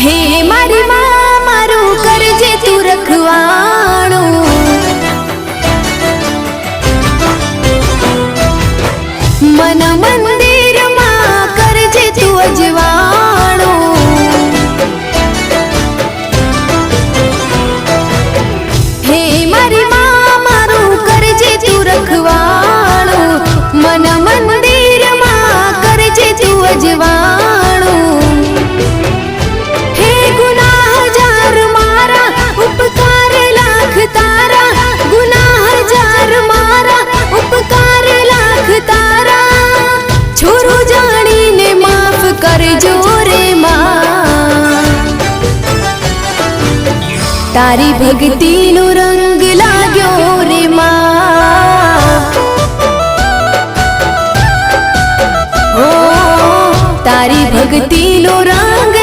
हे मारी मां मारू करजे तू रखवाणो, मन मंदिर मां करजे तू अजवाणो। हे मारी मां मारू करजे तू रखवाणो, मन मंदिर मां करजे तू अजवाणो। उपकार लाख तारा, गुनाह जार मारा, उपकार लाख तारा। छोरो जानी ने माफ करजो रे मां, तारी भक्ति नो रंग लाग्यो रे मां। ओ तारी भक्ति नो रंग